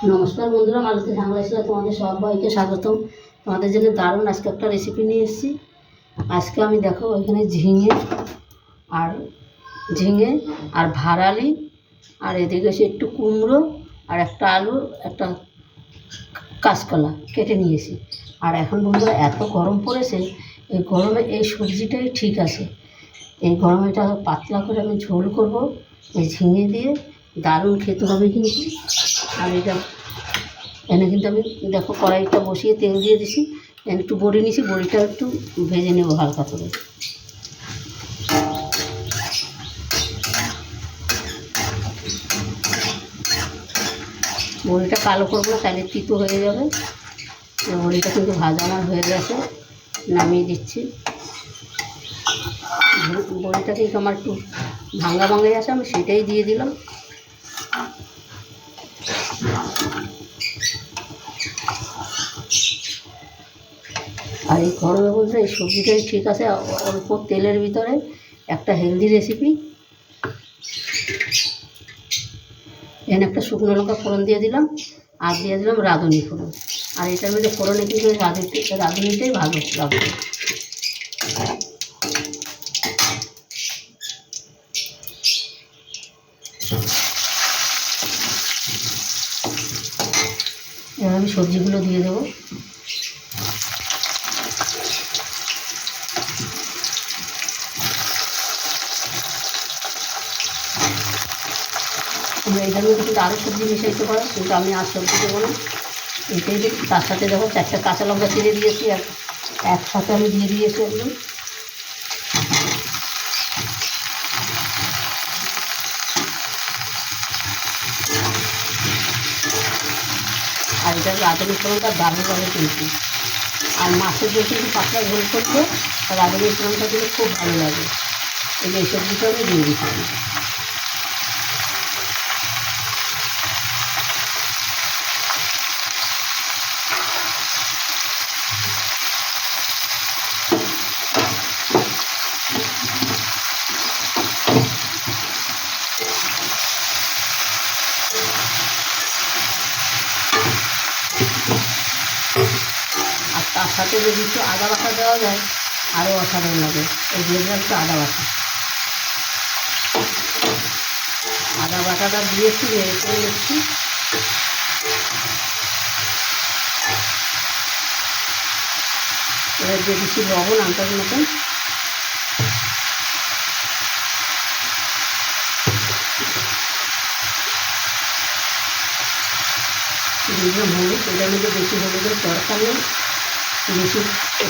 নমস্কার বন্ধুরা, মালতী ঝামেলা ছিল তোমাদের সবাইকে স্বাগতম। তোমাদের জন্য দারুণ আজকে একটা রেসিপি নিয়ে এসেছি। আজকে আমি দেখো এখানে ঝিঙে আর ভাড়ালি আর এদিকে এসে একটু কুমড়ো আর একটা আলু একটা কাঁচকলা কেটে নিয়েছি। আর এখন বন্ধুরা এত গরম পড়েছে, এই গরমে এই সবজিটাই ঠিক আছে। এই গরমে এটা পাতলা করে আমি ঝোল করব এই ঝিঙে দিয়ে, দারুণ খেতে হবে কিন্তু। আর এটা এনে কিন্তু আমি দেখো কড়াইটা বসিয়ে তেল দিয়ে দিছি, একটু বড়ি নিয়েছি, বড়িটা একটু ভেজে নেবো হালকা করে। বড়িটা কালো করবো না, তাহলে তিতো হয়ে যাবে। বড়িটা কিন্তু ভাজা আমার হয়ে গেছে, নামিয়ে দিচ্ছি। বড়িটা কিন্তু আমার একটু ভাঙা ভাঙাই আসে, আমি সেটাই দিয়ে দিলাম। আর এই গরমে বলতে এই সবজিটাই ঠিক আছে, অল্প তেলের ভিতরে একটা হেলদি রেসিপি। এখানে একটা শুকনো লঙ্কা ফোড়ন দিয়ে দিলাম, আর দিয়ে দিলাম রাঁধুনি ফোড়ন। আর এটার মধ্যে ফোড়নে কিন্তু রাঁধুনিটাই ভালো লাগবে। এবার আমি সবজিগুলো দিয়ে দেবো। তোমরা এটার মধ্যে কিন্তু আরও সবজি মিশাইতে পারো, কিন্তু আমি আর সবজি দেবো না, এটাই দিই। তার সাথে দেখো 4টা কাঁচা লঙ্কা চিড়ে দিয়েছি, আর একসাথে আমি দিয়ে দিয়েছি একদম। আর এটা রাঁধুনি ফোড়নটা দারুণভাবে কিন্তু। আর মাছের যে কিন্তু পাতলা ঝোল করলে রাঁধুনি ফোড়নটা দিলে খুব ভালো লাগে। এই সবজিটা আমি দিয়ে দিচ্ছি। আর তার সাথে যদি একটু আদা বাটা দেওয়া যায় আরও অসাধারণ লাগে। এই দিয়ে দিলাম একটু আদা বাটাটা দিয়েছি, নেড়ে করে নিচ্ছি। এবার দিয়ে দিচ্ছি লবণ আন্দাজ মতন। দিয়ে হলুদ, এটার মধ্যে বেশি হলুদের দরকার নেই, বেশি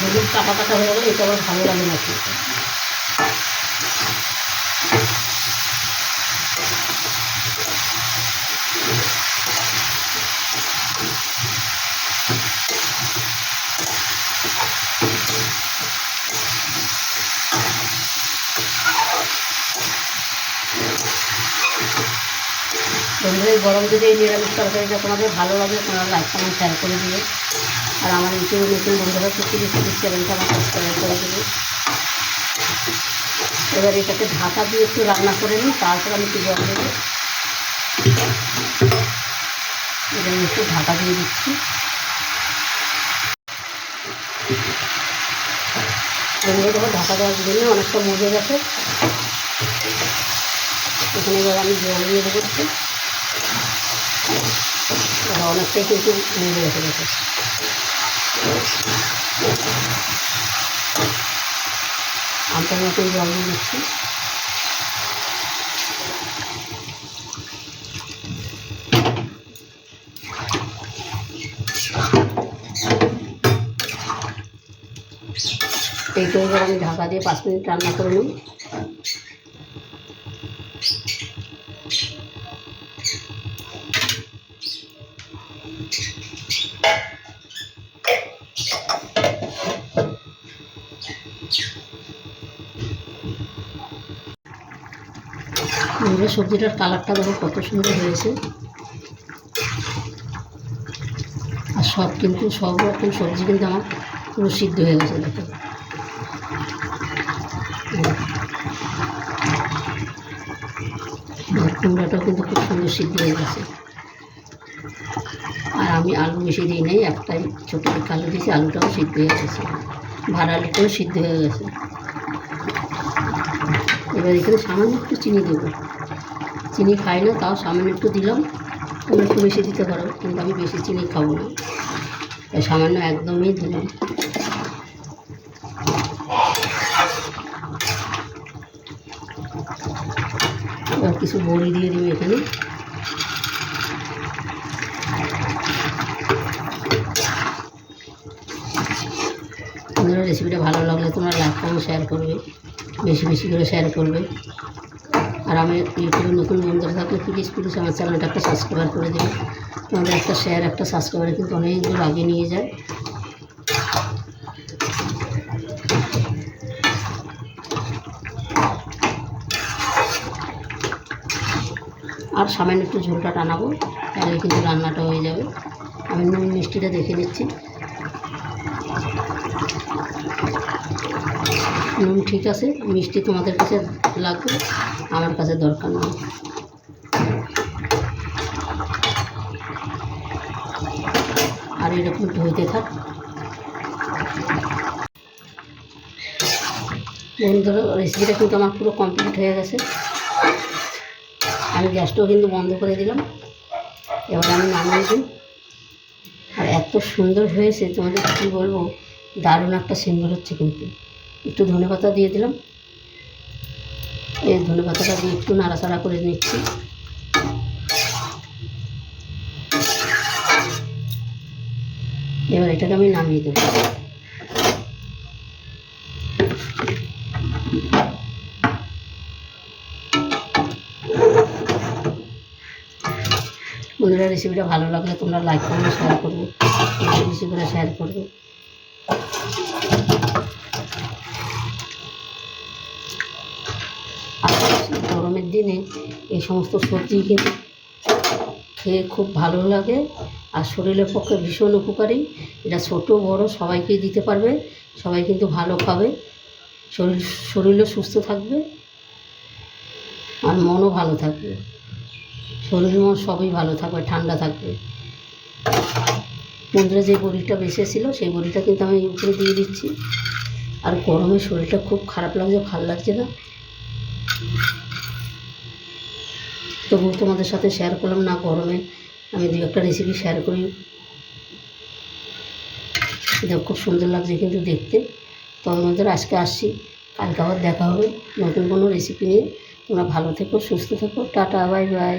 হলুদ কাটা কাটা হয়ে গেলে এটা আবার ভালো লাগে না খেতে। বন্ধুরা, এই গরম যদি এই নিরামিষ তরকারিটা তোমাদের ভালো লাগে, তোমরা লাইক কমেন্ট শেয়ার করে দিবে। আর আমার ইউটিউবে নতুন বন্ধুরা প্লিজ চ্যানেলটা আমার সাবস্ক্রাইব করে দেবে। এবার এটাকে ঢাকা দিয়ে একটু রান্না করে নিই, তারপর আমি একটু জল দেবো। এটা আমি একটু ঢাকা দিয়ে দিচ্ছি। এগুলো দেখো ঢাকা দেওয়ার জন্য অনেকটা মজে গেছে। এখানে এবার আমি জল দিয়ে দেবো একটু, অনেকটাই কিন্তু মজে গেছে দেখো। আমটার মতন জল দিয়ে দিচ্ছি। এইটা এবার আমি ঢাকা দিয়ে 5 মিনিট রান্না করে নিই। সবজিটার কালারটা দেখো কত সুন্দর হয়েছে। আর সব রকম সবজি কিন্তু আমার পুরো সিদ্ধ হয়ে গেছে দেখো। কুমড়াটাও কিন্তু খুব সুন্দর সিদ্ধ হয়ে গেছে। আর আমি আলু বেশি দিই নাই, একটাই ছোটো দিকে আলু দিয়েছি, আলুটাও সিদ্ধ হয়ে গেছে, ভাড়ালিটাও সিদ্ধ হয়ে গেছে। এবার এখানে সামান্য একটু চিনি দেবো, চিনি খাই না তাও সামান্য একটু দিলাম, তোমরা একটু বেশি দিতে পারো, কিন্তু আমি বেশি চিনি খাবো না, তাই সামান্য একদমই দিলাম। এবার কিছু বড়ি দিয়ে দেবো এখানে। বন্ধুরা, রেসিপিটা ভালো লাগলে তোমরা লাইক কমেন্ট শেয়ার করবে, বেশি বেশি করে শেয়ার করবে। আর আমি ইউটিউবে নতুন বন্ধুরা থাকলে প্লিজ আমার চ্যানেলটা একটা সাবস্ক্রাইব করে দেবে। তোমাদের একটা শেয়ার, একটা সাবস্ক্রাইবারে কিন্তু অনেক দূর আগে নিয়ে যায়। আর সামান্য একটু ঝোলটা টানাবো, তাহলে কিন্তু রান্নাটা হয়ে যাবে। আমি নুন মিষ্টিটা দেখে নিচ্ছি, নুন ঠিক আছে, মিষ্টি তোমাদের কাছে লাগবে, আমার কাছে দরকার নেই। আর এরকম ধুইতে থাক। বন্ধুরা, রেসিপিটা কিন্তু আমার পুরো কমপ্লিট হয়ে গেছে। আমি গ্যাসটাও কিন্তু বন্ধ করে দিলাম, এবার আমি নামিয়ে দিই। আর এত সুন্দর হয়েছে, তোমাদের কী বলবো, দারুণ একটা সিম্বল হচ্ছে। কিন্তু একটু ধনেপাতা দিয়ে দিলাম, এই ধনেপাতাটা দিয়ে একটু নাড়াচাড়া করে নিচ্ছি। এবার এটাকে আমি নামিয়ে দেবো। বন্ধুরা, রেসিপিটা ভালো লাগলে তোমরা লাইক করবে, শেয়ার করবে, বেশি বেশি করে শেয়ার করবে। আর গরমের দিনে এই সমস্ত সবজি কিন্তু খেয়ে খুব ভালো লাগে, আর শরীরের পক্ষে ভীষণ উপকারী। এটা ছোটো বড় সবাইকেই দিতে পারবে, সবাই কিন্তু ভালো খাবে, শরীরও সুস্থ থাকবে, আর মনও ভালো থাকবে, শরীর মন সবই ভালো থাকবে, ঠান্ডা থাকবে। বন্ধুরা, যে বড়িটা বেঁচে ছিল সেই বড়িটা কিন্তু আমি উপরে দিয়ে দিচ্ছি। আর গরমে শরীরটা খুব খারাপ লাগছে, ভালো লাগছে না, তবুও তোমাদের সাথে শেয়ার করলাম। না, গরমে আমি দু একটা রেসিপি শেয়ার করি, দেখো খুব সুন্দর লাগছে কিন্তু দেখতে। তবে বন্ধুরা, আজকে আসছি, কালকে আবার দেখা হবে নতুন কোনো রেসিপি নিয়ে। তোমরা ভালো থেকো, সুস্থ থেকো, টাটা, বাই বাই।